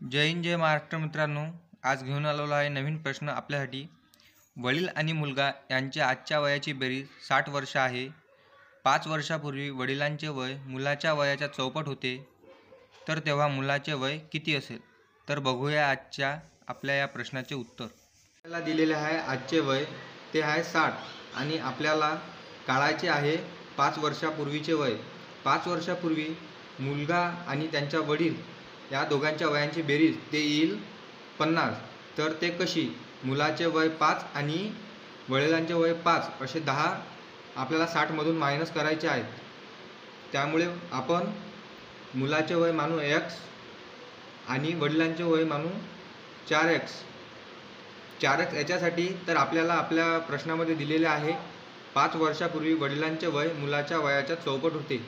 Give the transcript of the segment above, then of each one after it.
जय हिंद जय महाराष्ट्र मित्रांनो, आज घेऊन आलेलो आहे नवीन प्रश्न आपल्यासाठी। वडील आणि मुलगा यांच्या आजच्या वयाची बेरीज 60 वर्ष आहे। 5 वर्षापूर्वी वडिलांचे वय मुलाच्या वयाच्या चौपट होते, तर तेव्हा मुलाचे वय किती असेल? तर बघूया आजच्या आपल्या या प्रश्नाचे उत्तर। आपल्याला दिलेले आहे आजचे वय ते आहे 60 आणि आपल्याला काढायचे आहे 5 वर्षापूर्वीचे वय। 5 वर्षापूर्वी मुलगा आणि त्यांचा वडील या दोघांच्या वयांची बेरीज ते येईल 50। तर ते कशी? मुलाचे वय 5 आणि वडिलांचे वय 5 असे 10 आपल्याला 60मधून मायनस करायचे आहेत। त्यामुळे आपण मुलाचे वय मानू x आणि वडिलांचे वय मानू 4x। याच्यासाठी तर आपल्याला आपल्या प्रश्नामध्ये दिलेले आहे 5 वर्षापूर्वी वडिलांचे वय मुलाच्या वयाच्या चौपट होते,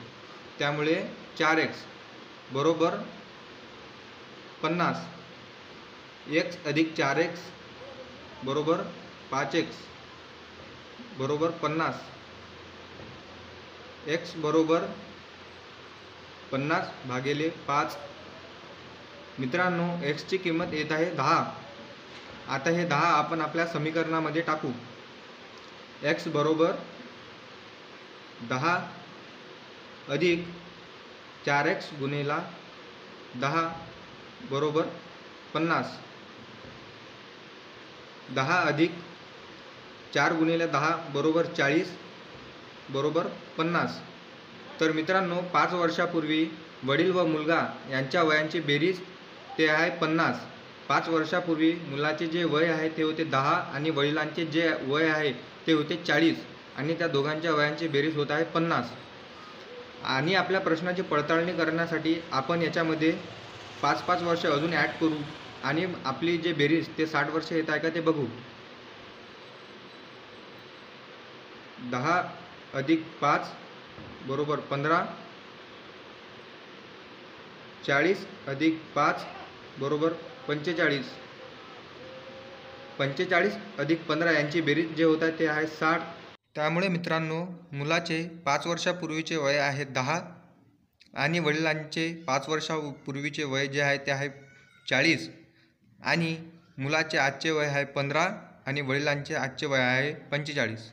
त्यामुळे 4x बरोबर 50। x अधिक 4x बरोबर 5x बरोबर 50। x बरोबर 50 भागिले 5। मित्रांनो, x ची किंमत येत आहे 10। आता हे 10 आपण आपल्या समीकरणामध्ये टाकू। x बरोबर 10 अधिक 4x गुणिले 10 बरोबर 50। 10 अधिक 4 गुणिले 10 बरोबर 40 बरोबर 50। तर मित्रांनो, 5 वर्षापूर्वी वडील व मुलगा यांच्या वयांची बेरीज ते आहे 50। 5 वर्षापूर्वी मुलाचे जे वय आहे ते होते 10 आणि वडिलांचे जे वय आहे ते होते 40 आणि त्या दोघांच्या वयांची बेरीज होत आहे 50। आणि आपल्या प्रश्नाची पडताळणी करण्यासाठी आपण याच्यामध्ये 5-5 वर्ष अजून ॲड करू आणि आपली जे बेरीज ते 60 वर्ष येत आहे का ते बघू। 10 अधिक 5 बरोबर 15। 40 अधिक 5 बरोबर 45। 45 अधिक 15 यांची बेरीज जे होत आहे ते आहे 60। त्यामुळे मित्रांनो, मुलाचे 5 वर्षापूर्वीचे वय आहे 10 आणि वडिलांचे 5 वर्षापूर्वीचे वय जे आहे ते आहे 40 आणि मुलाचे आजचे वय आहे 15 आणि वडिलांचे आजचे वय आहे 45।